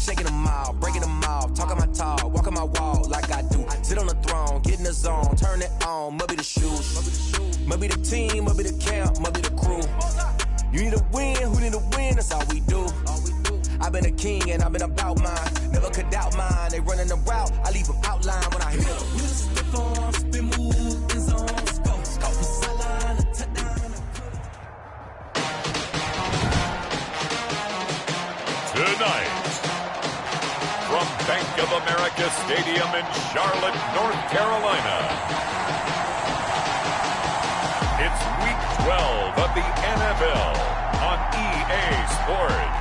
shaking them out, breaking them off, talking my talk, walking my walk like I do. Sit on the throne, get in the zone, turn it on, must be the shoes, must be the team, must be the camp, must be the crew. You need a win, who need a win, that's all we do. I've been a king and I've been about mine, never could doubt mine. They running the route, I leave them outline when I hit them. Tonight, from Bank of America Stadium in Charlotte, North Carolina, it's Week 12 of the NFL on EA Sports.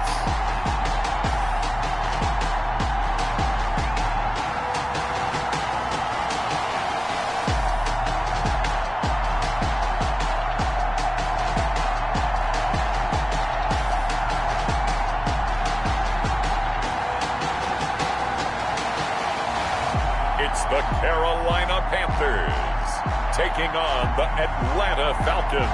It's the Carolina Panthers taking on the Atlanta Falcons.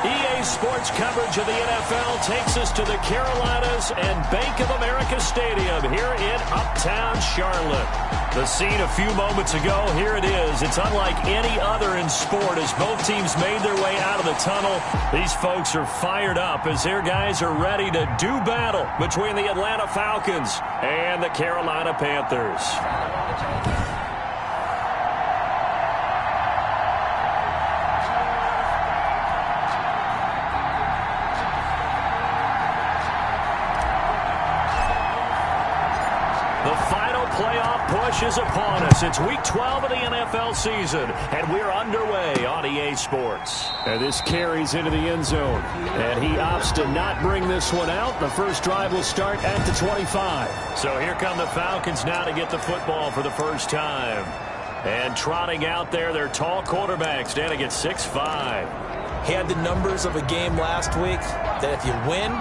EA Sports coverage of the NFL takes us to the Carolinas and Bank of America Stadium here in Uptown Charlotte. The scene a few moments ago, here it is. It's unlike any other in sport as both teams made their way out of the tunnel. These folks are fired up as their guys are ready to do battle between the Atlanta Falcons and the Carolina Panthers. Playoff push is upon us. It's Week 12 of the NFL season, and we're underway on EA Sports. And this carries into the end zone, and he opts to not bring this one out. The first drive will start at the 25. So here come the Falcons now to get the football for the first time. And trotting out there, their tall quarterback standing at 6'5". He had the numbers of a game last week that if you win,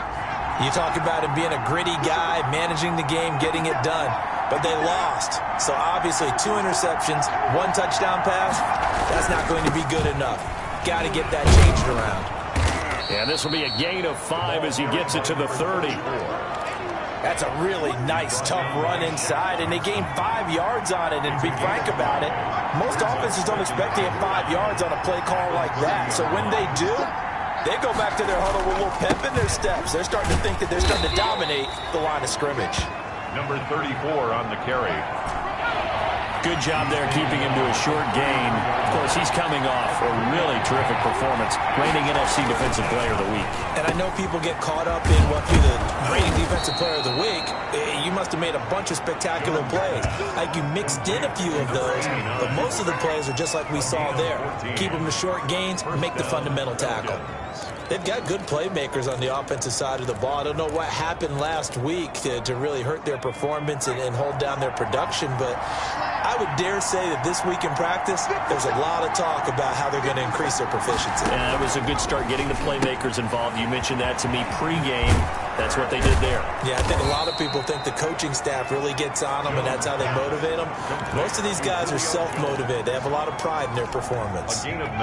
you talk about him being a gritty guy, managing the game, getting it done. But they lost. So obviously 2 interceptions, 1 touchdown pass, that's not going to be good enough. Got to get that changed around. And this will be a gain of 5 as he gets it to the 30. That's a really nice, tough run inside, and they gained 5 yards on it. And to be frank about it, most offenses don't expect to get 5 yards on a play call like that. So when they do, they go back to their huddle with a little pep in their steps. They're starting to think that they're starting to dominate the line of scrimmage. Number 34 on the carry. Good job there keeping him to a short gain. Of course, he's coming off a really terrific performance, reigning NFC Defensive Player of the Week. And I know people get caught up in what be the reigning Defensive Player of the Week. You must have made a bunch of spectacular plays. Like you mixed in a few of those, but most of the plays are just like we saw there. Keep them to short gains, make the fundamental tackle. They've got good playmakers on the offensive side of the ball. I don't know what happened last week to really hurt their performance and hold down their production, but I would dare say that this week in practice, there's a lot of talk about how they're going to increase their proficiency. Yeah, it was a good start getting the playmakers involved. You mentioned that to me pregame. That's what they did there. Yeah, I think a lot of people think the coaching staff really gets on them, and that's how they motivate them. Most of these guys are self-motivated. They have a lot of pride in their performance. A gain of 9.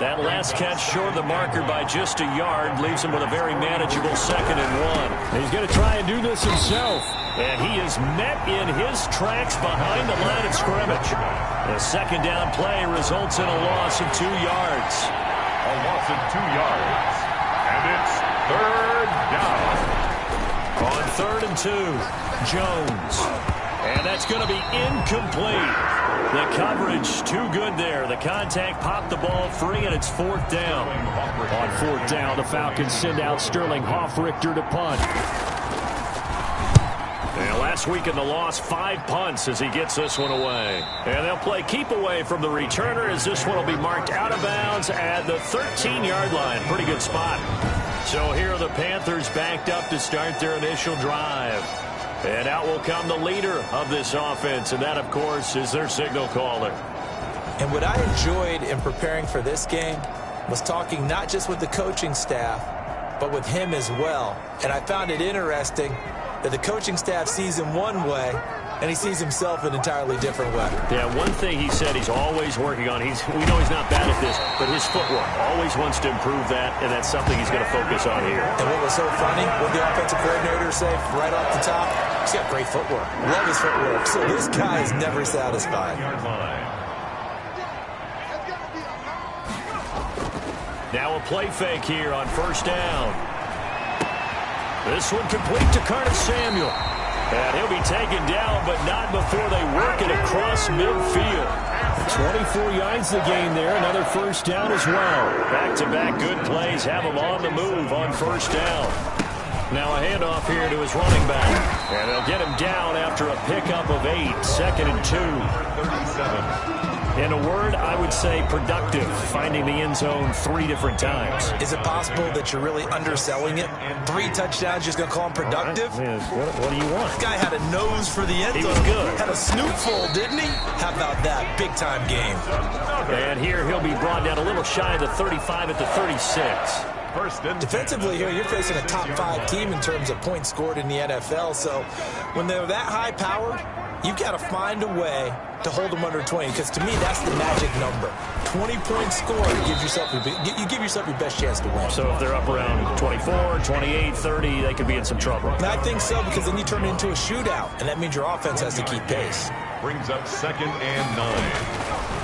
That last catch short of the marker by just a yard leaves him with a very manageable 2nd and 1. He's going to try and do this himself, and he is met in his tracks behind the line of scrimmage. The 2nd down play results in a loss of 2 yards. A loss of 2 yards. And it's 3rd down. On 3rd and 2, Jones. And that's going to be incomplete. The coverage too good there. The contact popped the ball free, and it's 4th down. On 4th down, the Falcons send out Sterling Hoffrichter to punt. And last week in the loss, 5 punts as he gets this one away. And they'll play keep away from the returner as this one will be marked out of bounds at the 13-yard line. Pretty good spot. So here are the Panthers backed up to start their initial drive. And out will come the leader of this offense, and that, of course, is their signal caller. And what I enjoyed in preparing for this game was talking not just with the coaching staff, but with him as well. And I found it interesting that the coaching staff sees him one way, and he sees himself an entirely different way. Yeah, one thing he said he's always working on, we know he's not bad at this, but his footwork, always wants to improve that, and that's something he's going to focus on here. And what was so funny, what the offensive coordinator say right off the top, he's got great footwork. Love his footwork. So this guy is never satisfied. Now a play fake here on first down. This one complete to Curtis Samuel. And he'll be taken down, but not before they work it across midfield. 24 yards the gain there. Another first down as well. Back-to-back good plays have him on the move on first down. Now a handoff here to his running back. And they'll get him down after a pickup of 8. 2nd and 2. 37. In a word, I would say productive, finding the end zone 3 different times. Is it possible that you're really underselling it? 3 touchdowns, just going to call him productive? What do you want? This guy had a nose for the end zone. He was good. Had a snootful, didn't he? How about that? Big-time game. And here he'll be brought down a little shy of the 35 at the 36. Defensively here, you're facing a top 5 team in terms of points scored in the NFL. So when they're that high-powered, you've got to find a way to hold them under 20, because to me, that's the magic number. 20 points scored, you give yourself your best chance to win. So if they're up around 24, 28, 30, they could be in some trouble. And I think so, because then you turn it into a shootout, and that means your offense has to keep pace. Brings up 2nd and 9.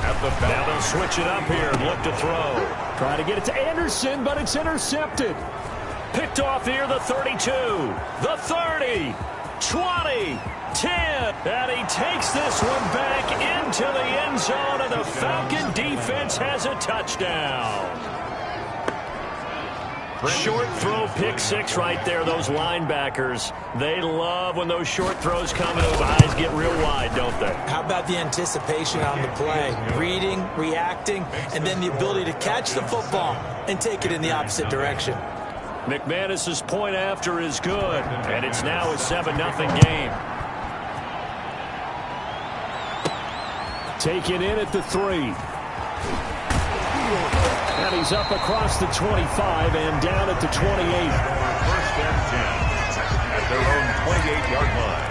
At the back. Now they'll switch it up here and look to throw. Trying to get it to Anderson, but it's intercepted. Picked off here, the 32, the 30, 20, 10, and he takes this one back into the end zone, and the Falcon defense has a touchdown. Short throw, pick 6 right there. Those linebackers, they love when those short throws come and those eyes get real wide, don't they? How about the anticipation on the play? Reading, reacting, and then the ability to catch the football and take it in the opposite direction. McManus's point after is good, and it's now a 7-0 game. Taken in at the 3. And he's up across the 25 and down at the 28. First and 10 at their own 28-yard line.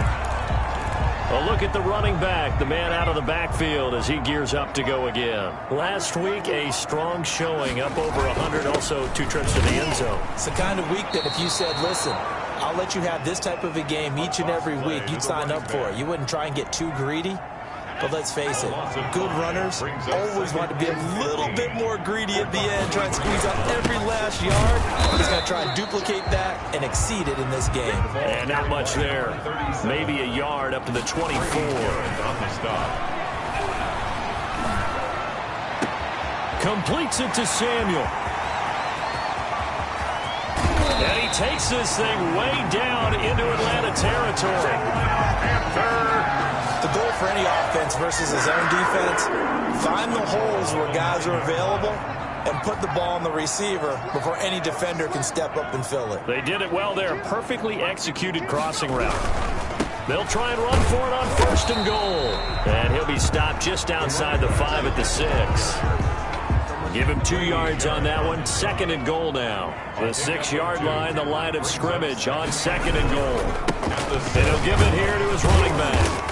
A look at the running back, the man out of the backfield as he gears up to go again. Last week, a strong showing, up over 100, also 2 trips to the end zone. It's the kind of week that if you said, listen, I'll let you have this type of a game each and every week, you'd sign up for it. You wouldn't try and get too greedy. But let's face it, good runners always want to be a little bit more greedy at the end, try and squeeze out every last yard. He's going to try and duplicate that and exceed it in this game. And not much there. Maybe a yard up to the 24. Completes it to Samuel. And he takes this thing way down into Atlanta territory. The goal for any offense versus his own defense, find the holes where guys are available and put the ball on the receiver before any defender can step up and fill it. They did it well there. Perfectly executed crossing route. They'll try and run for it on 1st and goal. And he'll be stopped just outside the 5 at the 6. Give him 2 yards on that one. 2nd and goal now. The 6-yard line, the line of scrimmage on 2nd and goal. And he'll give it here to his running back.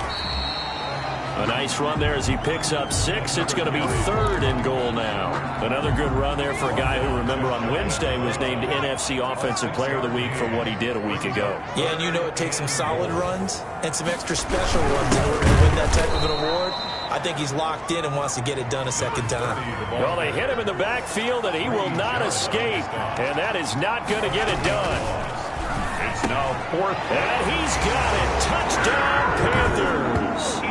A nice run there as he picks up 6. It's going to be 3rd and goal now. Another good run there for a guy who, remember, on Wednesday was named NFC Offensive Player of the Week for what he did a week ago. Yeah, and you know it takes some solid runs and some extra special runs in order to win that type of an award. I think he's locked in and wants to get it done a 2nd time. Well, they hit him in the backfield, and he will not escape. And that is not going to get it done. It's now 4th. And he's got it. Touchdown, Panthers.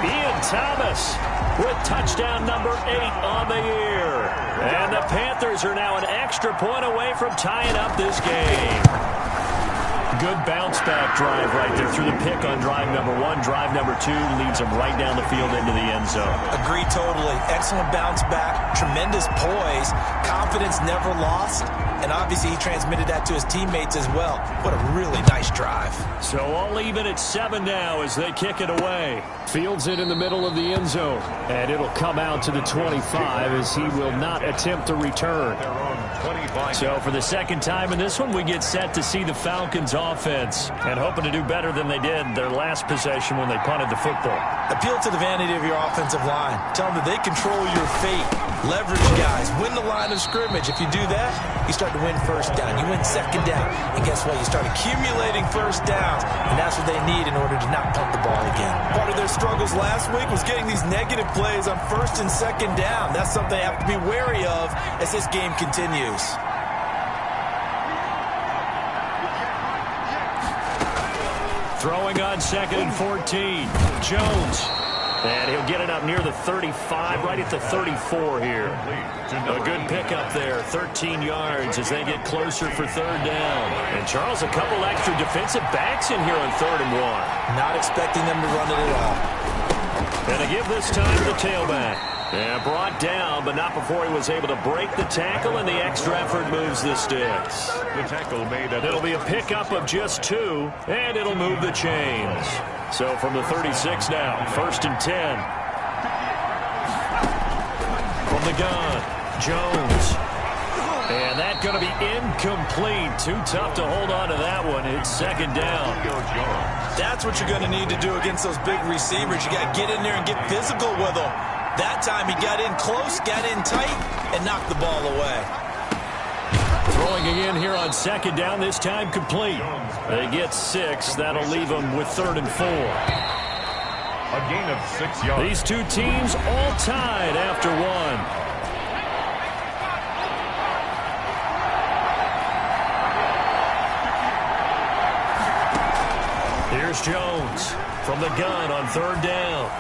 Ian Thomas with touchdown number 8 on the year. And the Panthers are now an extra point away from tying up this game. Good bounce-back drive right there through the pick on drive number 1. Drive number 2 leads them right down the field into the end zone. Agree totally. Excellent bounce-back, tremendous poise, confidence never lost, and obviously he transmitted that to his teammates as well. What a really nice drive. So all even at 7 now as they kick it away. Fields it in the middle of the end zone, and it'll come out to the 25 as he will not attempt to return. So for the second time in this one, we get set to see the Falcons offense and hoping to do better than they did their last possession when they punted the football. Appeal to the vanity of your offensive line. Tell them that they control your fate. Leverage guys. Win the line of scrimmage. If you do that, you start to win first down. You win second down. And guess what? You start accumulating first downs. And that's what they need in order to not punt the ball again. Part of their struggles last week was getting these negative plays on first and second down. That's something they have to be wary of as this game continues. Throwing on 2nd and 14. Jones. And he'll get it up near the 35, right at the 34 here. A good pickup there, 13 yards as they get closer for 3rd down. And Charles, a couple extra defensive backs in here on 3rd and 1. Not expecting them to run it at all. And they give this time to the tailback. Yeah, brought down, but not before he was able to break the tackle, and the extra effort moves the sticks. The tackle made at It'll be a pickup of just 2, and it'll move the chains. So from the 36 now, 1st and 10. From the gun, Jones. And that's going to be incomplete. Too tough to hold on to that one. It's 2nd down. That's what you're going to need to do against those big receivers. You got to get in there and get physical with them. That time he got in close, got in tight, and knocked the ball away. Throwing again here on 2nd down, this time complete. They get 6. That'll leave them with 3rd and 4. A gain of 6 yards. These two teams all tied after 1. Here's Jones from the gun on 3rd down.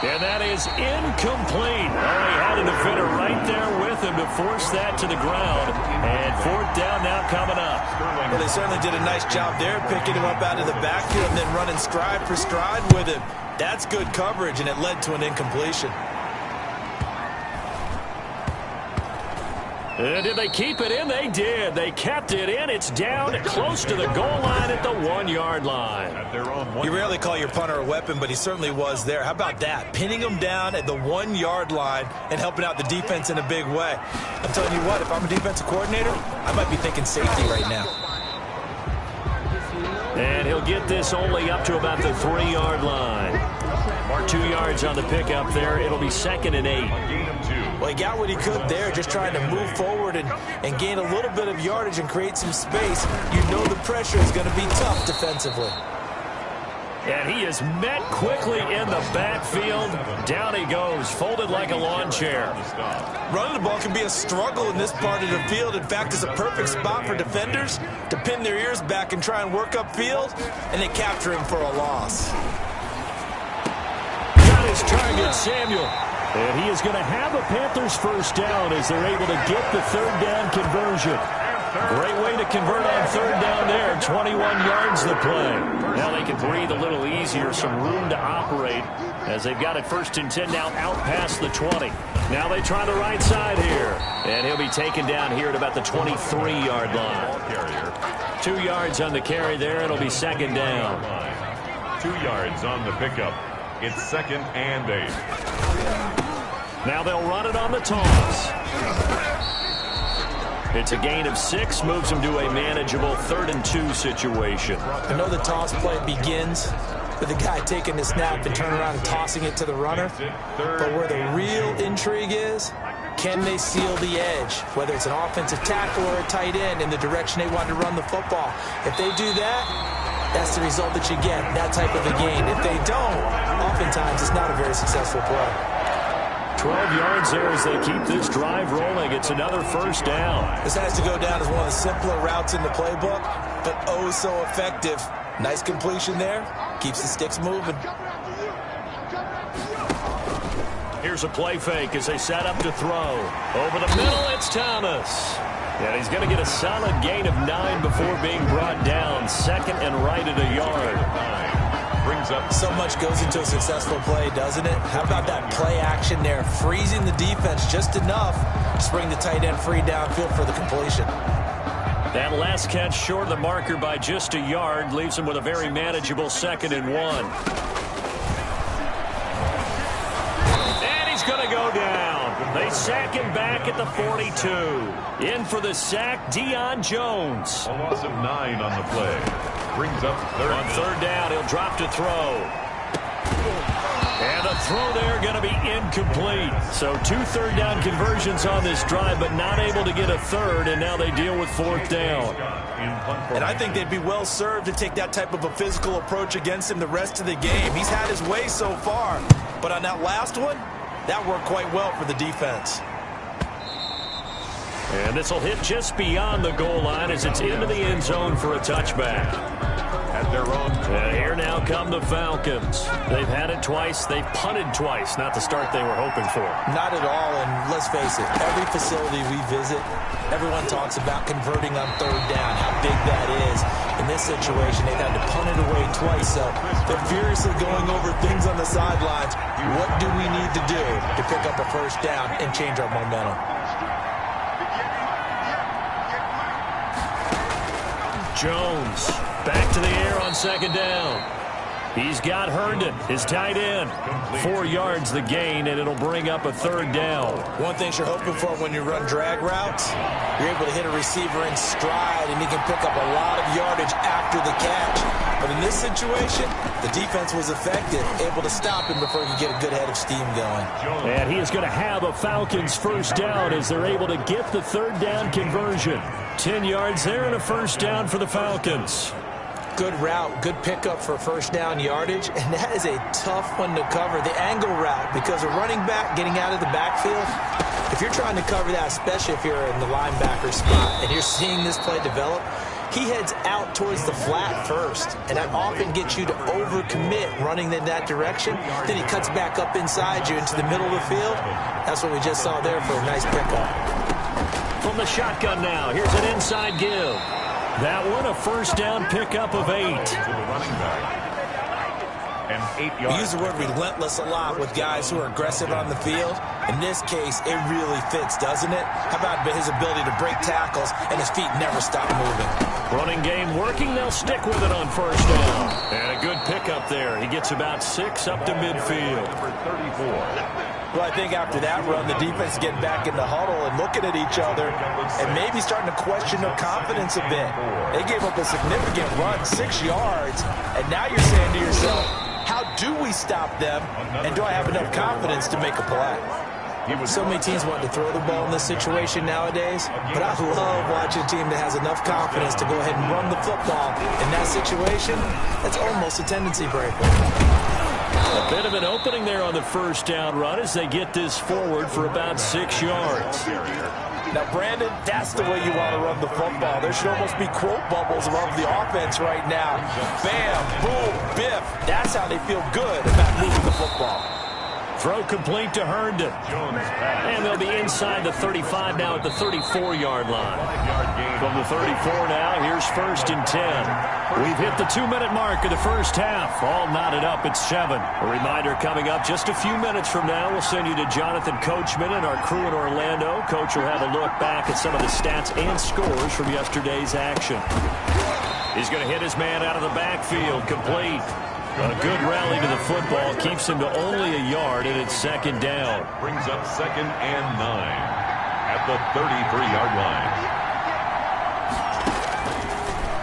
And that is incomplete. Oh, he had a defender right there with him to force that to the ground. And 4th down now coming up. Well, they certainly did a nice job there, picking him up out of the backfield and then running stride for stride with him. That's good coverage, and it led to an incompletion. Did they keep it in? They did. They kept it in. It's down close to the goal line at the 1-yard line. You rarely call your punter a weapon, but he certainly was there. How about that? Pinning him down at the 1-yard line and helping out the defense in a big way. I'm telling you what, if I'm a defensive coordinator, I might be thinking safety right now. And he'll get this only up to about the 3-yard line. Or 2 yards on the pickup there. It'll be 2nd and 8. Well, he got what he could there, just trying to move forward and gain a little bit of yardage and create some space. You know the pressure is going to be tough defensively. And he is met quickly in the backfield. Down he goes, folded like a lawn chair. Running the ball can be a struggle in this part of the field. In fact, it's a perfect spot for defenders to pin their ears back and try and work upfield, and they capture him for a loss. Got his target, Samuel. And he is going to have a Panthers 1st down as they're able to get the 3rd down conversion. Great way to convert on 3rd down there. 21 yards the play. Now they can breathe a little easier, some room to operate as they've got it 1st and 10 now out past the 20. Now they try the right side here. And he'll be taken down here at about the 23-yard line. 2 yards on the carry there. It'll be 2nd down. 2 yards on the pickup. It's 2nd and 8. Now they'll run it on the toss. It's a gain of 6, moves them to a manageable 3rd and 2 situation. I know the toss play begins with the guy taking the snap and turning around and tossing it to the runner. But where the real intrigue is, can they seal the edge, whether it's an offensive tackle or a tight end in the direction they want to run the football? If they do that, that's the result that you get, that type of a gain. If they don't, oftentimes it's not a very successful play. 12 yards there as they keep this drive rolling. It's another 1st down. This has to go down as one of the simpler routes in the playbook, but oh so effective. Nice completion there. Keeps the sticks moving. Here's a play fake as they set up to throw. Over the middle, it's Thomas. And he's going to get a solid gain of 9 before being brought down. 2nd and right at a yard. Brings up. So much goes into a successful play, doesn't it? How about that play action there? Freezing the defense just enough to bring the tight end free downfield for the completion. That last catch short of the marker by just a yard leaves him with a very manageable 2nd and 1. And he's going to go down. They sack him back at the 42. In for the sack, Deion Jones. A loss of 9 on the play. Brings up third. On third down, he'll drop to throw. And a throw there going to be incomplete. So 2 third-down conversions on this drive, but not able to get a third, and now they deal with fourth down. And I think they'd be well served to take that type of a physical approach against him the rest of the game. He's had his way so far, but on that last one, that worked quite well for the defense. And this will hit just beyond the goal line as it's into the end zone for a touchback. At their own. And here now come the Falcons. They've had it twice. They've punted twice. Not the start they were hoping for. Not at all, and let's face it, every facility we visit, everyone talks about converting on third down, how big that is. In this situation, they've had to punt it away twice, so they're furiously going over things on the sidelines. What do we need to do to pick up a first down and change our momentum? Jones back to the air on second down. He's got Herndon, his tight end. 4 yards the gain, and it'll bring up a third down. One thing you're hoping for when you run drag routes, you're able to hit a receiver in stride, and he can pick up a lot of yardage after the catch. But in this situation, the defense was effective, able to stop him before he could get a good head of steam going. And he is going to have a Falcons first down as they're able to get the third down conversion. 10 yards there and a first down for the Falcons. Good route, good pickup for first down yardage, and that is a tough one to cover, the angle route, because a running back getting out of the backfield, if you're trying to cover that, especially if you're in the linebacker spot and you're seeing this play develop, he heads out towards the flat first, and that often gets you to overcommit running in that direction. Then he cuts back up inside you into the middle of the field. That's what we just saw there for a nice pickup. From the shotgun now, here's an inside give. That one, a first down pickup of 8. To the running back. And 8 yards. We use the word relentless a lot with guys who are aggressive on the field. In this case, it really fits, doesn't it? How about his ability to break tackles and his feet never stop moving? Running game working. They'll stick with it on first down. And a good pickup there. He gets about 6 up to midfield. Number 34. Well, I think after that run, the defense is getting back in the huddle and looking at each other and maybe starting to question their confidence a bit. They gave up a significant run, 6 yards, and now you're saying to yourself, how do we stop them, and do I have enough confidence to make a play? So many teams want to throw the ball in this situation nowadays, but I love watching a team that has enough confidence to go ahead and run the football. In that situation, that's almost a tendency breaker. A bit of an opening there on the first down run as they get this forward for about 6 yards. Now, Brandon, that's the way you want to run the football. There should almost be quote bubbles above the offense right now. Bam, boom, biff. That's how they feel good about moving the football. Throw complete to Herndon. And they'll be inside the 35 now at the 34-yard line. From the 34 now, here's first and 10. We've hit the 2-minute mark of the first half. All knotted up at 7. A reminder coming up just a few minutes from now. We'll send you to Jonathan Coachman and our crew in Orlando. Coach will have a look back at some of the stats and scores from yesterday's action. He's going to hit his man out of the backfield. Complete. A good rally to the football keeps him to only a yard, and it's second down. Brings up 2nd and 9 at the 33-yard line.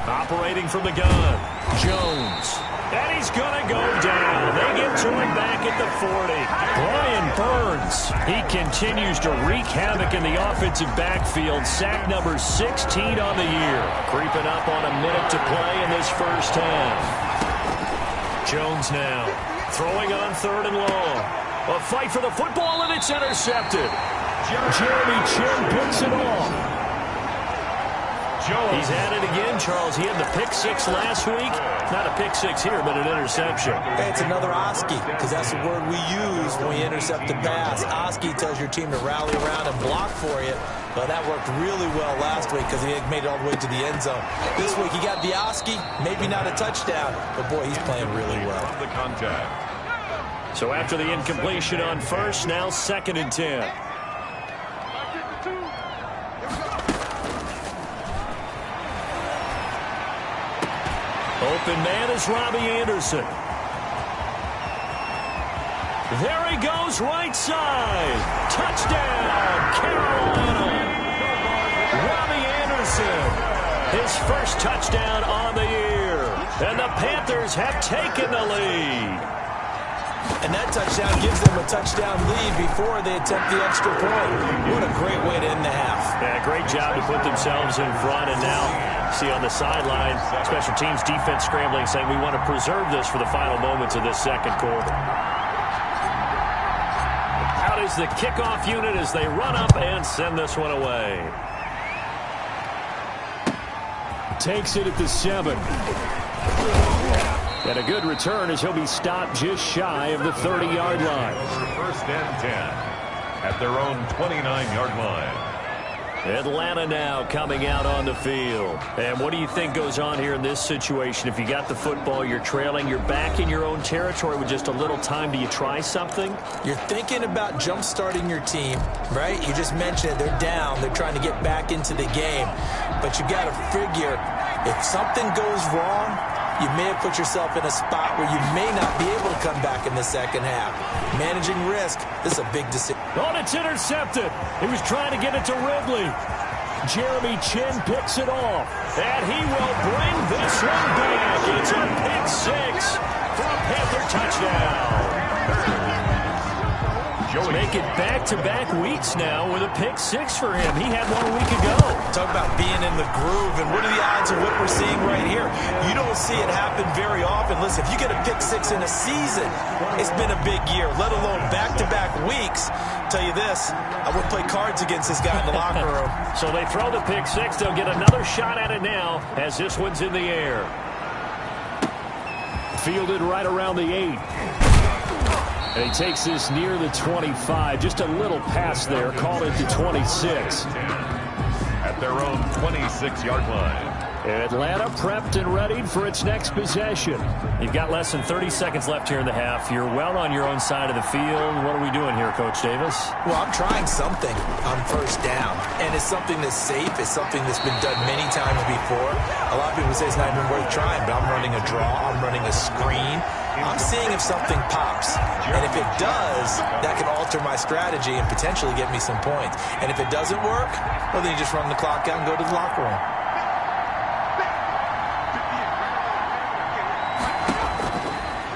Operating from the gun, Jones. And he's going to go down. They get to him back at the 40. Brian Burns. He continues to wreak havoc in the offensive backfield. Sack number 16 on the year. Creeping up on a minute to play in this first half. Jones now throwing on 3rd and long. A fight for the football, and it's intercepted. Jeremy Chin picks it off. He's at it again, Charles. He had the pick 6 last week. Not a pick 6 here, but an interception. Hey, it's another Oski, because that's the word we use when we intercept the pass. Oski tells your team to rally around and block for you. But that worked really well last week because he made it all the way to the end zone. This week he got the Oski, maybe not a touchdown, but boy, he's playing really well. The contact. So after the incompletion on first, now 2nd and 10. Open man is Robbie Anderson. There he goes, right side. Touchdown, Carolina. Robbie Anderson, his first touchdown on the year. And the Panthers have taken the lead. And that touchdown gives them a touchdown lead before they attempt the extra point. What a great way to end the half. Yeah, great job to put themselves in front. And now, see on the sideline, special teams defense scrambling, saying we want to preserve this for the final moments of this second quarter. Out is the kickoff unit as they run up and send this one away. Takes it at the 7. And a good return as he'll be stopped just shy of the 30-yard line. First and 10 at their own 29-yard line. Atlanta now coming out on the field. And what do you think goes on here in this situation? If you got the football, you're trailing, you're back in your own territory with just a little time. Do you try something? You're thinking about jump-starting your team, right? You just mentioned it. They're down. They're trying to get back into the game. But you got to figure if something goes wrong, you may have put yourself in a spot where you may not be able to come back in the second half. Managing risk, this is a big decision. Oh, it's intercepted. He was trying to get it to Ridley. Jeremy Chin picks it off. And he will bring this one back. It's a pick 6 for a Panther touchdown. Make it back-to-back weeks now with a pick 6 for him. He had 1 week ago. Talk about being in the groove, and what are the odds of what we're seeing right here? You don't see it happen very often. Listen, if you get a pick 6 in a season, it's been a big year, let alone back-to-back weeks. Tell you this, I would play cards against this guy in the locker room. So they throw the pick 6. They'll get another shot at it now as this one's in the air. Fielded right around the 8. And he takes this near the 25. Just a little pass there. Call it to 26. At their own 26-yard line. Atlanta prepped and ready for its next possession. You've got less than 30 seconds left here in the half. You're well on your own side of the field. What are we doing here, Coach Davis? Well, I'm trying something on first down. And it's something that's safe. It's something that's been done many times before. A lot of people say it's not even worth trying, but I'm running a draw. I'm running a screen. I'm seeing if something pops. And if it does, that can alter my strategy and potentially get me some points. And if it doesn't work, well, then you just run the clock out and go to the locker room.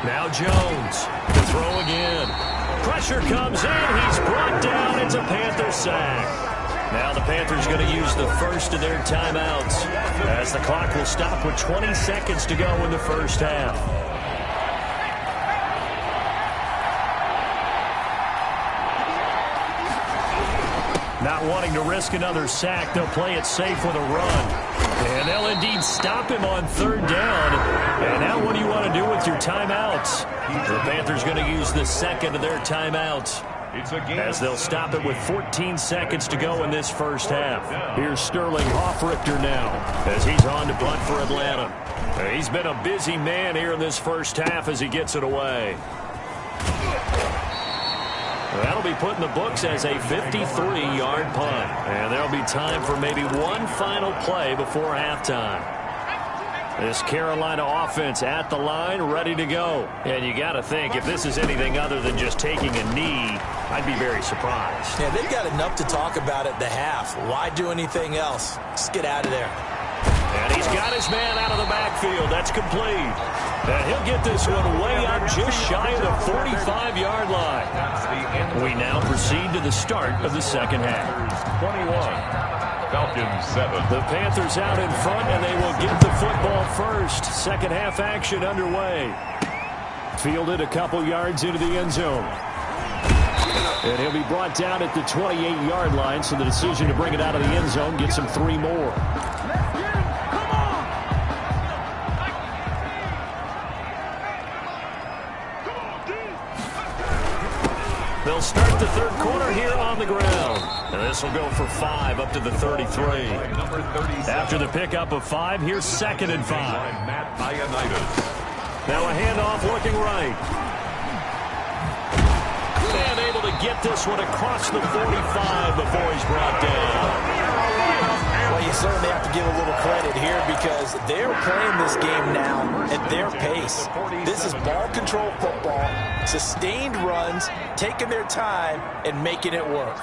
Now Jones to throw again. Pressure comes in. He's brought down. It's a Panther sack. Now the Panthers going to use the first of their timeouts as the clock will stop with 20 seconds to go in the first half. Not wanting to risk another sack, they'll play it safe with a run. And they'll indeed stop him on third down. And now what do you want to do with your timeouts? The Panthers going to use the second of their timeouts as they'll stop it with 14 seconds to go in this first half. Here's Sterling Hoffrichter now as he's on to punt for Atlanta. He's been a busy man here in this first half as he gets it away. That'll be put in the books as a 53-yard punt. And there'll be time for maybe one final play before halftime. This Carolina offense at the line, ready to go. And you got to think, if this is anything other than just taking a knee, I'd be very surprised. Yeah, they've got enough to talk about at the half. Why do anything else? Just get out of there. And he's got his man out of the backfield. That's complete. And he'll get this one way up just shy of the 45-yard line. We now proceed to the start of the second half. 21. Falcons 7. The Panthers out in front, and they will get the football first. Second half action underway. Fielded a couple yards into the end zone. And he'll be brought down at the 28-yard line, so the decision to bring it out of the end zone gets him 3 more. They'll start the third quarter here on the ground. And this will go for 5 up to the 33. After the pickup of 5, here's 2nd and 5. Now a handoff looking right. And able to get this one across the 45 before he's brought down. Well, you certainly have to give a little credit here because they're playing this game now at their pace. This is ball control football, sustained runs, taking their time, and making it work.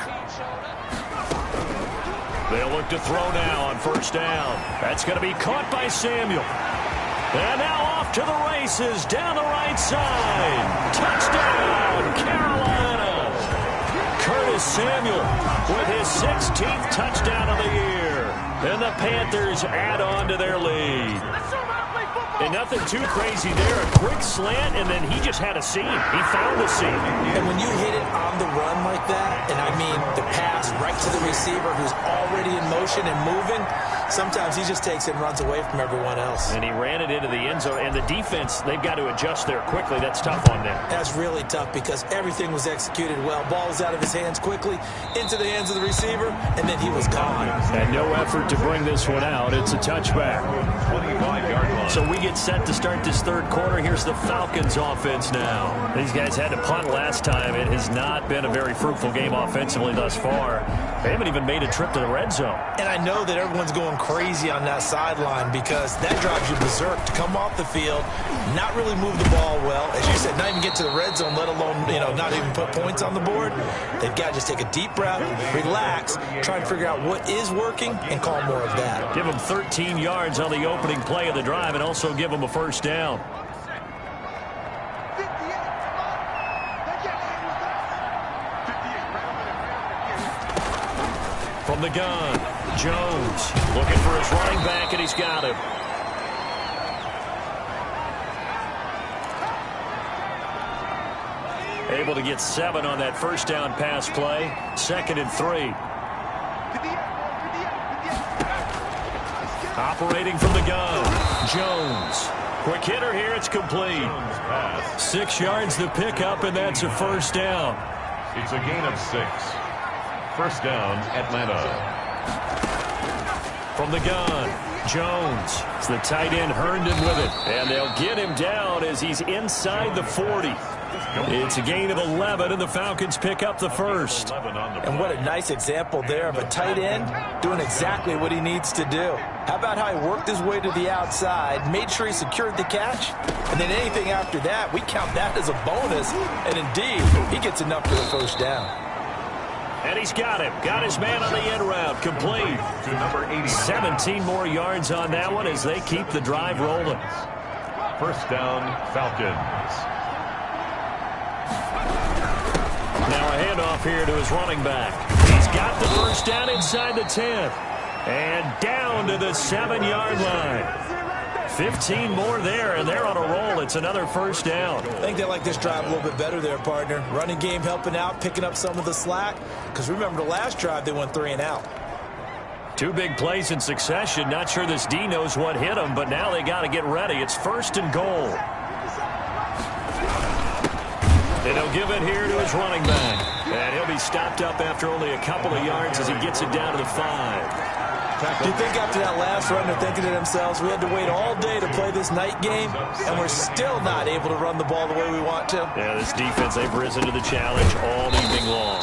They'll look to throw now on first down. That's going to be caught by Samuel. And now off to the races down the right side. Touchdown, Carolina. Curtis Samuel with his 16th touchdown of the year. And the Panthers add on to their lead. And nothing too crazy there. A quick slant, and then he just had a seam. He found the seam. And when you hit it on the run like that, and I mean the pass right to the receiver who's already in motion and moving, sometimes he just takes it and runs away from everyone else. And he ran it into the end zone. And the defense, they've got to adjust there quickly. That's tough on them. That's really tough because everything was executed well. Ball was out of his hands quickly, into the hands of the receiver, and then he was gone. And no effort to bring this one out. It's a touchback. 25-yard line. So we get set to start this third quarter. Here's the Falcons offense now. These guys had to punt last time. It has not been a very fruitful game offensively thus far. They haven't even made a trip to the red zone. And I know that everyone's going crazy on that sideline because that drives you berserk to come off the field, not really move the ball well. As you said, not even get to the red zone, let alone, not even put points on the board. They've got to just take a deep breath, relax, try and figure out what is working, and call more of that. Give them 13 yards on the opening play of the drive and also give them a first down. From the gun, Jones looking for his running back, and he's got him. Able to get 7 on that first down pass play. 2nd and 3. Operating from the gun, Jones. Quick hitter here, it's complete. 6 yards the pickup, and that's a first down. It's a gain of 6. First down, Atlanta. From the gun, Jones. It's the tight end Herndon with it. And they'll get him down as he's inside the 40. It's a gain of 11, and the Falcons pick up the first. And what a nice example there of a tight end doing exactly what he needs to do. How about how he worked his way to the outside, made sure he secured the catch, and then anything after that, we count that as a bonus. And indeed, he gets enough for the first down. And he's got him. Got his man on the end route. Complete. To number 80. 17 more yards on that one as they keep the drive rolling. First down, Falcons. Now a handoff here to his running back. He's got the first down inside the 10. And down to the 7-yard line. 15 more there, and they're on a roll. It's another first down. I think they like this drive a little bit better there, partner. Running game helping out, picking up some of the slack. Because remember, the last drive, they went 3 and out. 2 big plays in succession. Not sure this D knows what hit them, but now they got to get ready. It's 1st and goal. And he'll give it here to his running back. And he'll be stopped up after only a couple of yards as he gets it down to the 5. Do you think after that last run they're thinking to themselves, we had to wait all day to play this night game, and we're still not able to run the ball the way we want to? Yeah, this defense, they've risen to the challenge all evening long.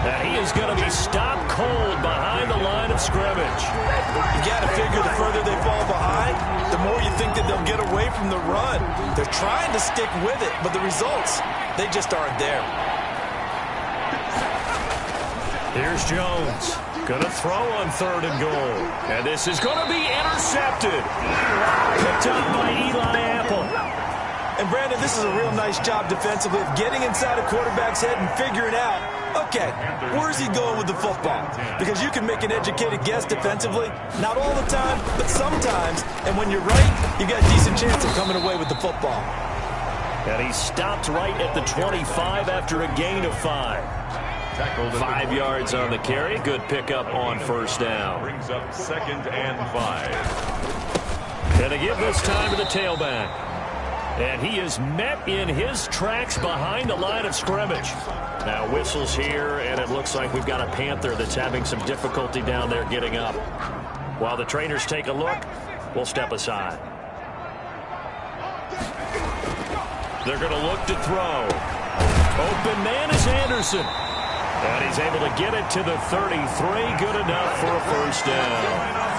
And he is going to be stopped cold behind the line of scrimmage. You got to figure the further they fall behind, the more you think that they'll get away from the run. They're trying to stick with it, but the results, they just aren't there. Here's Jones. Going to throw on 3rd and goal. And this is going to be intercepted. Picked up by Eli Apple. And, Brandon, this is a real nice job defensively of getting inside a quarterback's head and figuring out, okay, where's he going with the football? Because you can make an educated guess defensively. Not all the time, but sometimes. And when you're right, you got a decent chance of coming away with the football. And he stopped right at the 25 after a gain of 5. 5 yards on the carry. Good pickup on first down. Brings up 2nd and 5. And to give this time to the tailback. And he is met in his tracks behind the line of scrimmage. Now whistles here, and it looks like we've got a Panther that's having some difficulty down there getting up. While the trainers take a look, we'll step aside. They're going to look to throw. Open man is Anderson. And he's able to get it to the 33. Good enough for a first down.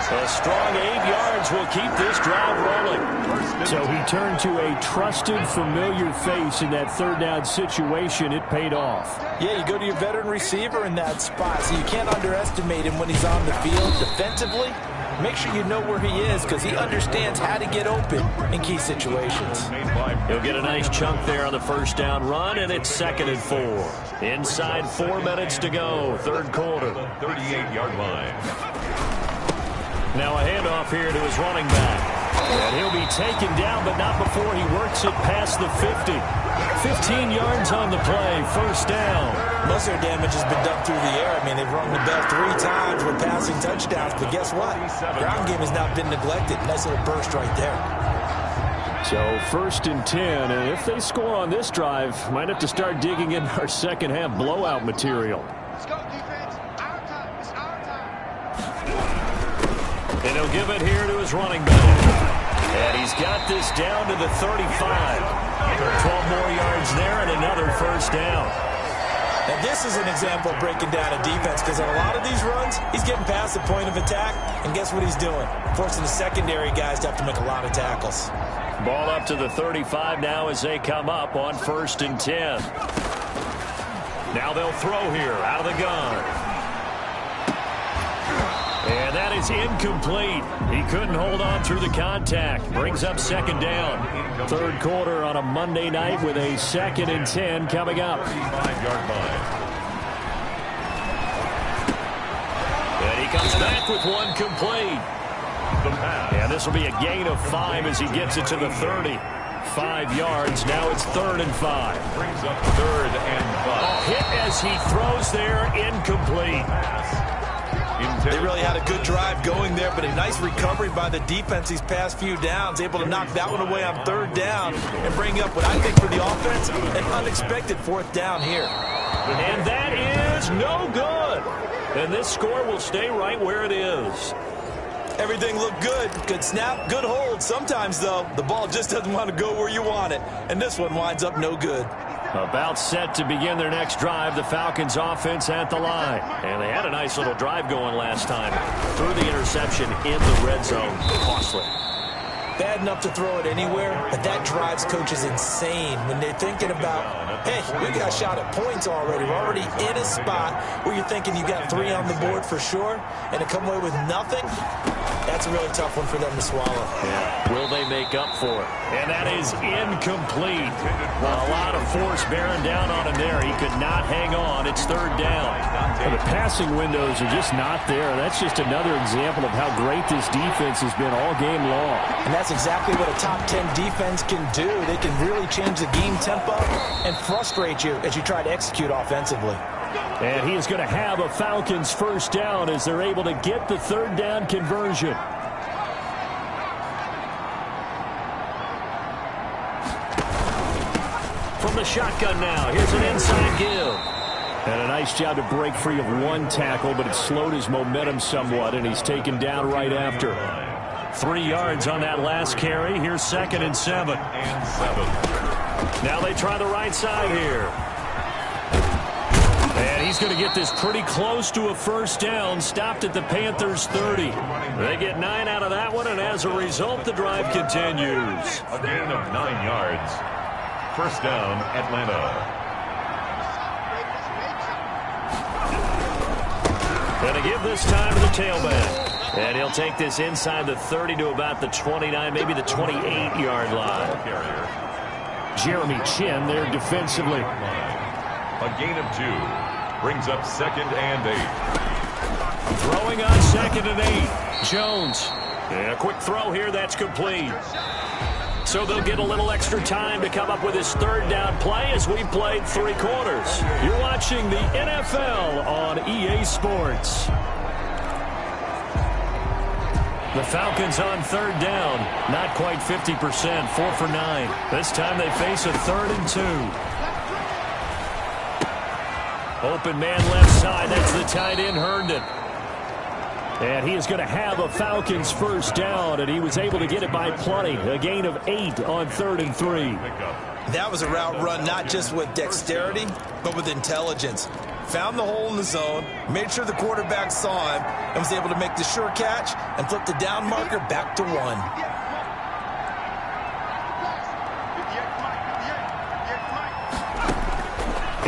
A strong 8 yards will keep this drive rolling. So he turned to a trusted, familiar face in that third down situation. It paid off. Yeah, you go to your veteran receiver in that spot, so you can't underestimate him when he's on the field defensively. Make sure you know where he is because he understands how to get open in key situations. He'll get a nice chunk there on the first down run, and it's 2nd and 4. Inside 4 minutes to go, third quarter. 38-yard line. Now a handoff here to his running back. And he'll be taken down, but not before he works it past the 50. 15 yards on the play, first down. Most of their damage has been done through the air. I mean, they've rung the bell 3 times with passing touchdowns, but guess what? Ground game has not been neglected. Nice little burst right there. So 1st and 10, and if they score on this drive, might have to start digging in our second half blowout material. Let's go, defense. Our time. It's our time. And he'll give it here to his running back. And he's got this down to the 35. 12 more yards there and another first down. Now, this is an example of breaking down a defense because on a lot of these runs, he's getting past the point of attack, and guess what he's doing? Forcing the secondary guys to have to make a lot of tackles. Ball up to the 35 now as they come up on 1st and 10. Now they'll throw here out of the gun. And that is incomplete. He couldn't hold on through the contact. Brings up 2nd down. Third quarter on a Monday night with a 2nd and 10 coming up. 35-yard line. And he comes back with one complete. And this will be a gain of 5 as he gets it to the 30. 5 yards. Now it's 3rd and 5. Brings up 3rd and 5. Hit as he throws there, incomplete. They really had a good drive going there, but a nice recovery by the defense these past few downs, able to knock that one away on 3rd down and bring up what I think for the offense, an unexpected 4th down here. And that is no good. And this score will stay right where it is. Everything looked good. Good snap, good hold. Sometimes, though, the ball just doesn't want to go where you want it, and this one winds up no good. About set to begin their next drive, the Falcons offense at the line. And they had a nice little drive going last time. Threw the interception in the red zone. Costly. Bad enough to throw it anywhere, but that drives coaches insane when they're thinking about, hey, we got shot at points already. We're already in a spot where you're thinking you got 3 on the board for sure, and to come away with nothing, that's a really tough one for them to swallow. Yeah. Will they make up for it? And that is incomplete. Well, a lot of force bearing down on him there. He could not hang on. It's 3rd down. Well, the passing windows are just not there. That's just another example of how great this defense has been all game long. And that's exactly what a top 10 defense can do. They can really change the game tempo and frustrate you as you try to execute offensively. And he is going to have a Falcons first down as they're able to get the 3rd down conversion. From the shotgun now, here's an inside give. And a nice job to break free of one tackle, but it slowed his momentum somewhat, and he's taken down right after. 3 yards on that last carry. Here's 2nd and 7. Now they try the right side here. And he's going to get this pretty close to a first down, stopped at the Panthers' 30. They get 9 out of that one, and as a result, the drive continues. A gain of 9 yards. First down, Atlanta. Going to give this time to the tailback. And he'll take this inside the 30 to about the 29, maybe the 28-yard line. Jeremy Chin there defensively. A gain of 2. Brings up 2nd and 8. Throwing on 2nd and 8. Jones. And a quick throw here. That's complete. So they'll get a little extra time to come up with his 3rd down play as we played 3 quarters. You're watching the NFL on EA Sports. The Falcons on 3rd down. Not quite 50%. 4 for 9. This time they face a 3rd and 2. Open man left side. That's the tight end, Herndon. And he is going to have a Falcons first down, and he was able to get it by plenty. A gain of 8 on 3rd and 3. That was a route run not just with dexterity, but with intelligence. Found the hole in the zone, made sure the quarterback saw him, and was able to make the sure catch and flip the down marker back to 1.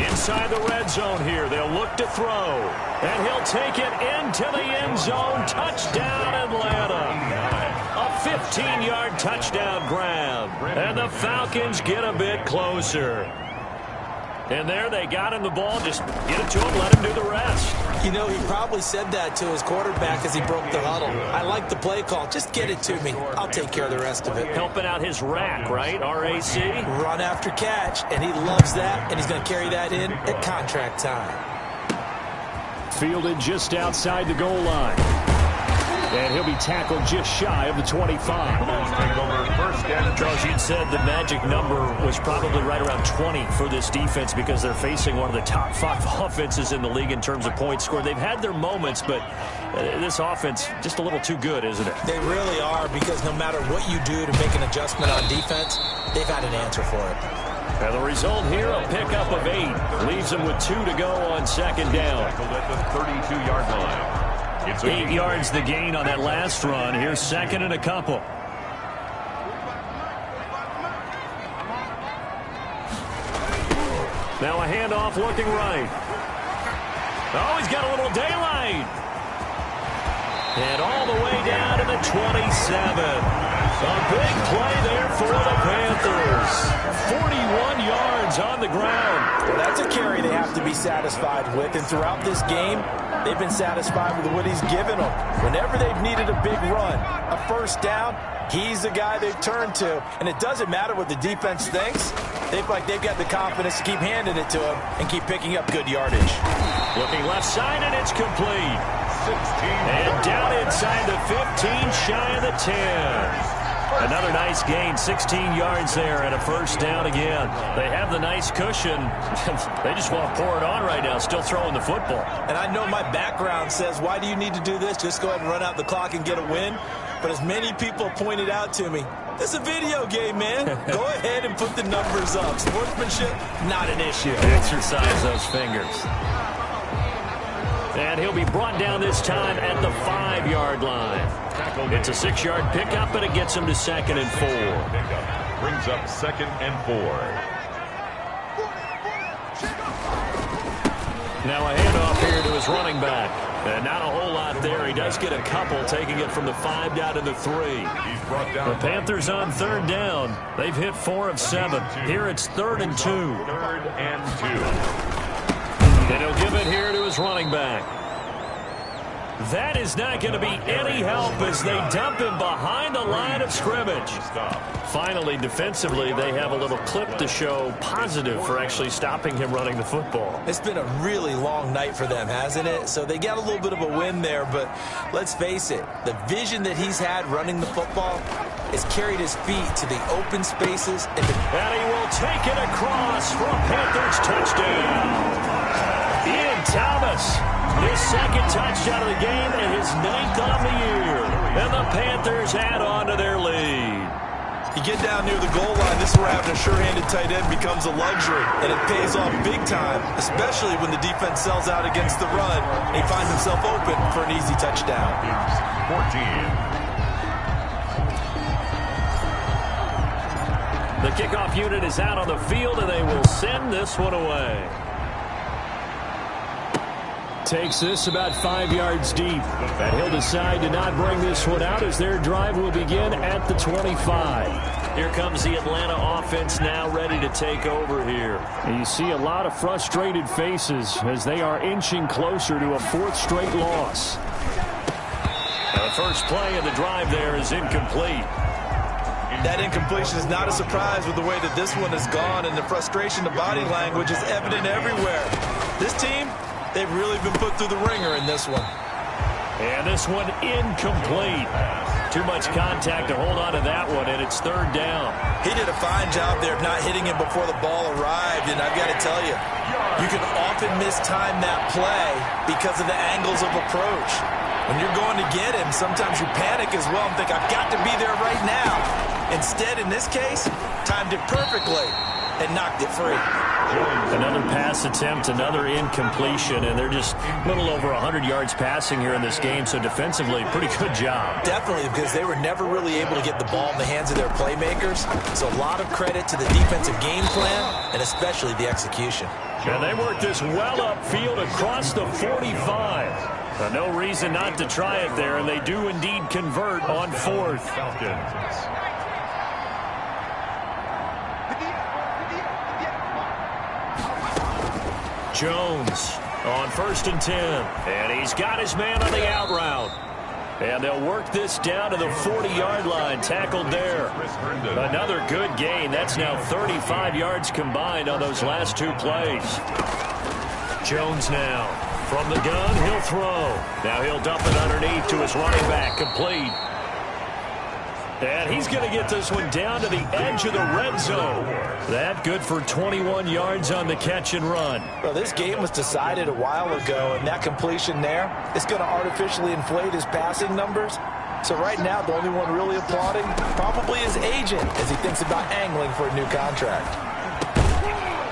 Inside the red zone here, they'll look to throw. And he'll take it into the end zone. Touchdown, Atlanta. A 15-yard touchdown grab. And the Falcons get a bit closer. And there they got him the ball. Just get it to him, let him do the rest. You know, he probably said that to his quarterback as he broke the huddle. I like the play call. Just get it to me. I'll take care of the rest of it. Helping out his rack, right? RAC? Run after catch, and he loves that, and he's going to carry that in at contract time. Fielded just outside the goal line. And he'll be tackled just shy of the 25. Charles, you'd said the magic number was probably right around 20 for this defense because they're facing one of the top 5 offenses in the league in terms of points scored. They've had their moments, but this offense just a little too good, isn't it? They really are, because no matter what you do to make an adjustment on defense, they've had an answer for it. And the result here, a pickup of 8. Leaves them with 2 to go on 2nd down. At the 32-yard line. 8 yards the gain on that last run. Here's 2nd and a couple. Now a handoff looking right. Oh, he's got a little daylight. And all the way down to the 27. A big play there for the Panthers. 41 yards on the ground. Well, that's a carry they have to be satisfied with. And throughout this game, they've been satisfied with what he's given them. Whenever they've needed a big run, a first down, he's the guy they've turned to. And it doesn't matter what the defense thinks. They've got the confidence to keep handing it to him and keep picking up good yardage. Looking left side, and it's complete. 16. And down inside the 15, shy of the 10. Another nice gain, 16 yards there, and a first down again. They have the nice cushion. They just want to pour it on right now, still throwing the football. And I know my background says, why do you need to do this? Just go ahead and run out the clock and get a win. But as many people pointed out to me, this is a video game, man. Go ahead and put the numbers up. Sportsmanship, not an issue. Exercise those fingers. And he'll be brought down this time at the 5-yard line. It's a 6-yard pickup, and it gets him to 2nd and 4. Brings up 2nd and 4. Now a handoff here to his running back. And not a whole lot there. He does get a couple, taking it from the 5 down to the 3. The Panthers on 3rd down. They've hit 4 of 7. Here it's 3rd and 2. 3rd and 2. And he'll give it here to his running back. That is not going to be any help as they dump him behind the line of scrimmage. Finally, defensively, they have a little clip to show positive for actually stopping him running the football. It's been a really long night for them, hasn't it? So they got a little bit of a win there, but let's face it, the vision that he's had running the football has carried his feet to the open spaces. And he will take it across for a Panthers touchdown. Ian Thomas, his 2nd touchdown of the game and his 9th on the year. And the Panthers add on to their lead. You get down near the goal line, this is where having a sure-handed tight end becomes a luxury. And it pays off big time, especially when the defense sells out against the run. And he finds himself open for an easy touchdown. 14. The kickoff unit is out on the field, and they will send this one away. Takes this about 5 yards deep. And he'll decide to not bring this one out as their drive will begin at the 25. Here comes the Atlanta offense now ready to take over here. And you see a lot of frustrated faces as they are inching closer to a 4th straight loss. The first play of the drive there is incomplete. That incompletion is not a surprise with the way that this one has gone, and the frustration, the body language is evident everywhere. This team, they've really been put through the ringer in this one. And this one incomplete. Too much contact to hold on to that one, and it's 3rd down. He did a fine job there of not hitting him before the ball arrived, and I've got to tell you, you can often mistime that play because of the angles of approach. When you're going to get him, sometimes you panic as well and think, I've got to be there right now. Instead, in this case, timed it perfectly and knocked it free. Another pass attempt, another incompletion, and they're just a little over 100 yards passing here in this game, so defensively, pretty good job. Definitely, because they were never really able to get the ball in the hands of their playmakers, so a lot of credit to the defensive game plan and especially the execution. And they worked this well upfield across the 45. No reason not to try it there, and they do indeed convert on fourth. Jones on 1st and 10. And he's got his man on the out route. And they'll work this down to the 40-yard line. Tackled there. Another good gain. That's now 35 yards combined on those last two plays. Jones now. From the gun, he'll throw. Now he'll dump it underneath to his running back. Complete. And he's going to get this one down to the edge of the red zone. That good for 21 yards on the catch and run. Well, this game was decided a while ago, and that completion there is going to artificially inflate his passing numbers. So right now, the only one really applauding probably his agent as he thinks about angling for a new contract.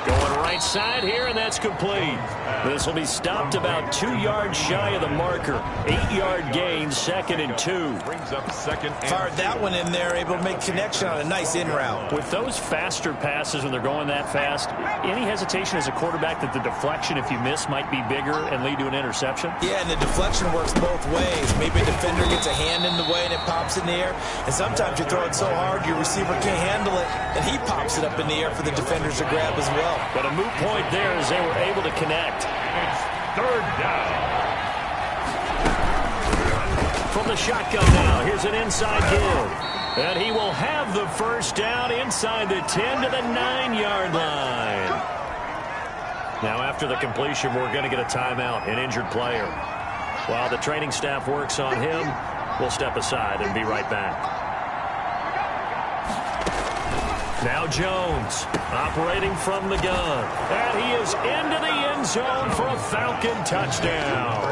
Going right side here, and that's complete. This will be stopped about 2 yards shy of the marker. 8-yard gain, 2nd and 2. Brings up 2nd and Fired that one in there, able to make connection on a nice in route. With those faster passes when they're going that fast, any hesitation as a quarterback that the deflection, if you miss, might be bigger and lead to an interception? Yeah, and the deflection works both ways. Maybe a defender gets a hand in the way and it pops in the air. And sometimes you throw it so hard your receiver can't handle it, and he pops it up in the air for the defenders to grab as well. But a moot point there as they were able to connect. it's 3rd down. From the shotgun now, here's an inside give. And he will have the first down inside the 10 to the 9-yard line. Now after the completion, we're going to get a timeout, an injured player. While the training staff works on him, we'll step aside and be right back. Now Jones, operating from the gun. And he is into the end zone for a Falcon touchdown.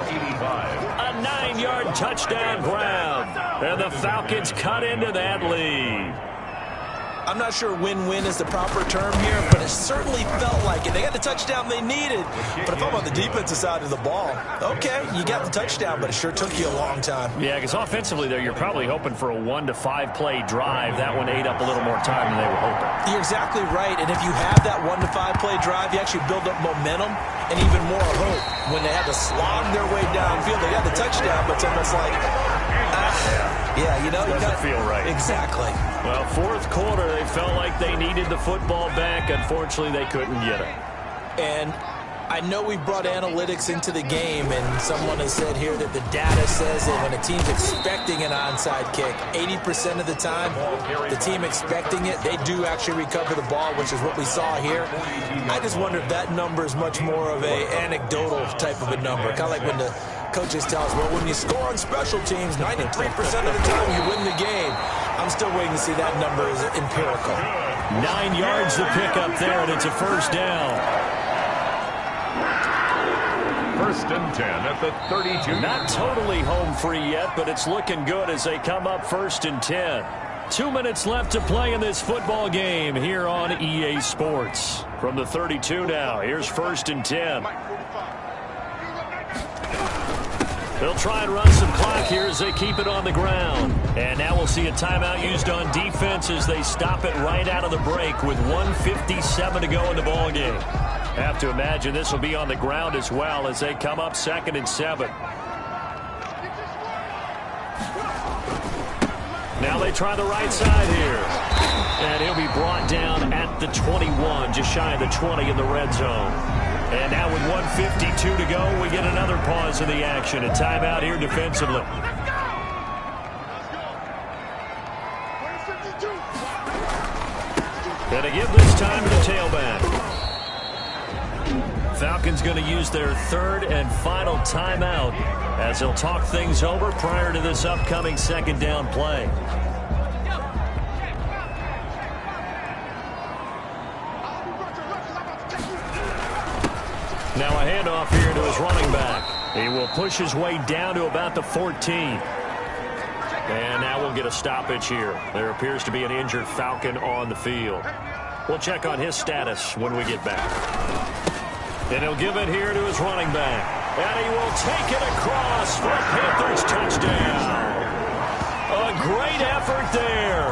A 9-yard touchdown grab. And the Falcons cut into that lead. I'm not sure win-win is the proper term here, but it certainly felt like it. They got the touchdown they needed. But if I'm on the defensive side of the ball, okay, you got the touchdown, but it sure took you a long time. Yeah, because offensively there, you're probably hoping for a 1 to 5 play drive. That one ate up a little more time than they were hoping. You're exactly right, and if you have that 1 to 5 play drive, you actually build up momentum and even more hope. When they had to slog their way downfield, they got the touchdown, but it's almost like, yeah, you know, doesn't feel right. Exactly. Well, fourth quarter, they felt like they needed the football back. Unfortunately, they couldn't get it. And I know we brought analytics into the game, and someone has said here that the data says that when a team's expecting an onside kick, 80% of the time, the team expecting it, they do actually recover the ball, which is what we saw here. I just wonder if that number is much more of a anecdotal type of a number, kind of like when the coaches tell us, well, when you score on special teams, 93% of the time you win the game. I'm still waiting to see that number as empirical. 9 yards to pick up there, and it's a first down. 1st and 10 at the 32. Not totally home free yet, but it's looking good as they come up 1st and 10. 2 minutes left to play in this football game here on EA Sports. From the 32 now, here's 1st and 10. They'll try and run some clock here as they keep it on the ground. And now we'll see a timeout used on defense as they stop it right out of the break with 1:57 to go in the ballgame. Have to imagine this will be on the ground as well as they come up 2nd and 7. Now they try the right side here. And he'll be brought down at the 21, just shy of the 20 in the red zone. And now with 1:52 to go, we get another pause in the action. A timeout here defensively. And to give this time to the tailback. Falcons going to use their 3rd and final timeout as they'll talk things over prior to this upcoming 2nd down play. Now a handoff here to his running back. He will push his way down to about the 14. And now we'll get a stoppage here. There appears to be an injured Falcon on the field. We'll check on his status when we get back. And he'll give it here to his running back. And he will take it across for a Panthers touchdown. A great effort there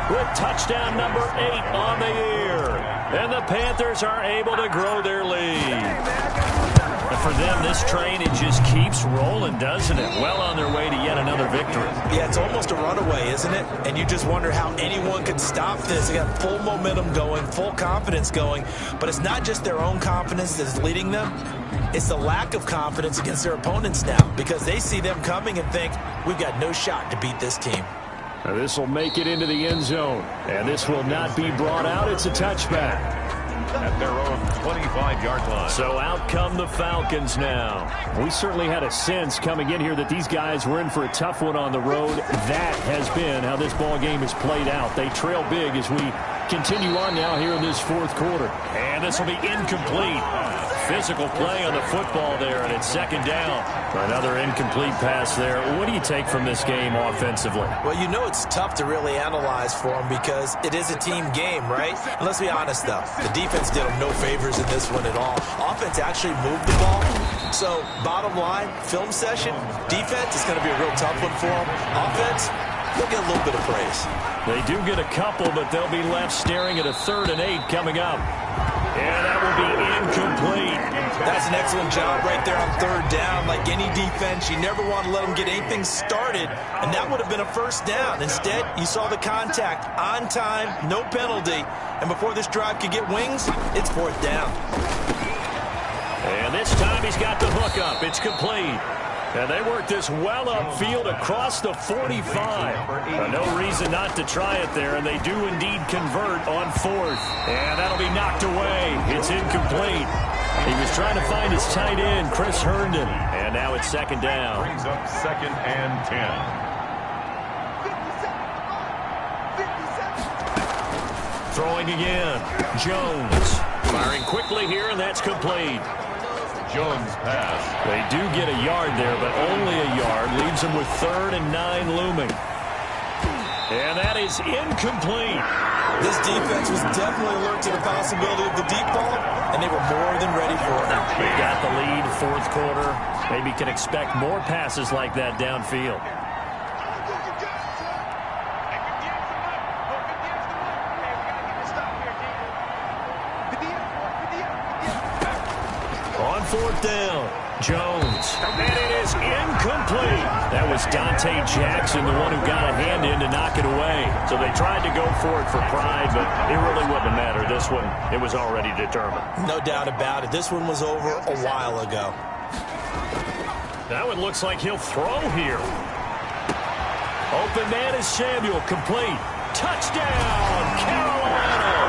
with touchdown number 8 on the year. And the Panthers are able to grow their lead. And for them, this train, it just keeps rolling, doesn't it? Well on their way to yet another victory. Yeah, it's almost a runaway, isn't it? And you just wonder how anyone could stop this. They got full momentum going, full confidence going. But it's not just their own confidence that's leading them. It's the lack of confidence against their opponents now, because they see them coming and think, we've got no shot to beat this team. Now this will make it into the end zone. And this will not be brought out. It's a touchback. At their own 25-yard line. So out come the Falcons now. We certainly had a sense coming in here that these guys were in for a tough one on the road. That has been how this ball game has played out. They trail big as we continue on now here in this fourth quarter. And this will be incomplete. Physical play on the football there, and it's second down. Another incomplete pass there. What do you take from this game offensively? Well, you know it's tough to really analyze for them because it is a team game, right? And let's be honest, though. The defense did them no favors in this one at all. Offense actually moved the ball. So, bottom line, film session, defense is going to be a real tough one for them. Offense, they'll get a little bit of praise. They do get a couple, but they'll be left staring at a 3rd and 8 coming up. And that will be incomplete. That's an excellent job right there on 3rd down. Like any defense, you never want to let them get anything started, and that would have been a first down. Instead, you saw the contact on time, no penalty, and before this drive could get wings, it's 4th down. And this time he's got the hook up. It's complete. And they work this well upfield across the 45. No reason not to try it there, and they do indeed convert on 4th. And that'll be knocked away. It's incomplete. He was trying to find his tight end, Chris Herndon. And now it's second down. Brings up 2nd and 10. Throwing again. Jones. Firing quickly here, and that's complete. Jones pass. They do get a yard there, but only a yard. Leaves them with 3rd and 9 looming. And that is incomplete. This defense was definitely alert to the possibility of the deep ball, and they were more than ready for it. They got the lead, 4th quarter. Maybe can expect more passes like that downfield. On 4th down, Jones. And it is incomplete. That was Dante Jackson, the one who got a hand in to knock it away. So they tried to go for it for pride, but it really wouldn't matter. This one, it was already determined. No doubt about it. This one was over a while ago. That one looks like he'll throw here. Open man is Samuel, complete. Touchdown, Carolina!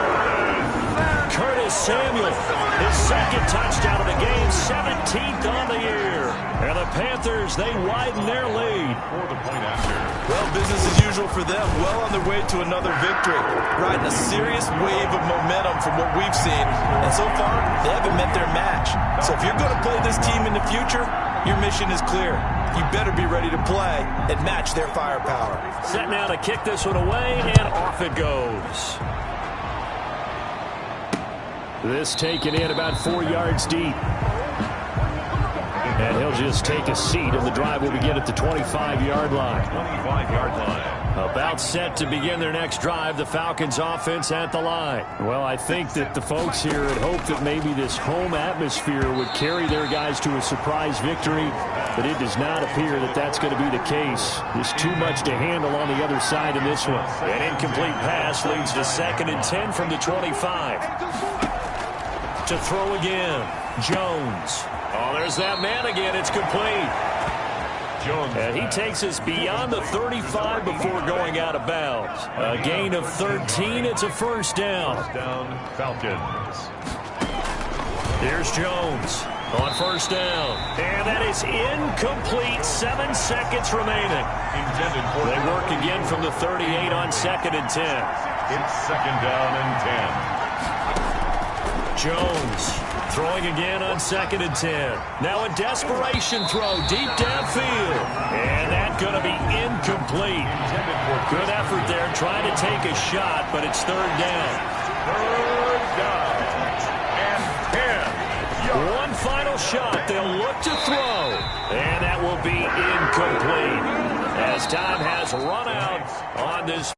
Curtis Samuel, his 2nd touchdown of the game, 17th on the year. And the Panthers, they widen their lead. For the point after. Well, business as usual for them. Well on their way to another victory. Riding a serious wave of momentum from what we've seen. And so far, they haven't met their match. So if you're going to play this team in the future, your mission is clear. You better be ready to play and match their firepower. Set now to kick this one away, and off it goes. This taken in about 4 yards deep. And he'll just take a seat, and the drive will begin at the 25-yard line. 25-yard line. About set to begin their next drive, the Falcons offense at the line. Well, I think that the folks here had hoped that maybe this home atmosphere would carry their guys to a surprise victory, but it does not appear that that's going to be the case. There's too much to handle on the other side in this one. An incomplete pass leads to 2nd and 10 from the 25. To throw again, Jones. Oh, there's that man again. It's complete. Jones. And he takes us beyond the 35 before going out of bounds. A gain of 13. It's a 1st down. Down, Falcons. Here's Jones on 1st down. And that is incomplete. 7 seconds remaining. Intended for. They work again from the 38 on 2nd and 10. It's 2nd down and 10. Jones Throwing again on 2nd and 10. Now a desperation throw deep downfield. And that's going to be incomplete. Good effort there trying to take a shot, but it's 3rd down. 3rd down and 10. One final shot. They'll look to throw. And that will be incomplete as time has run out on this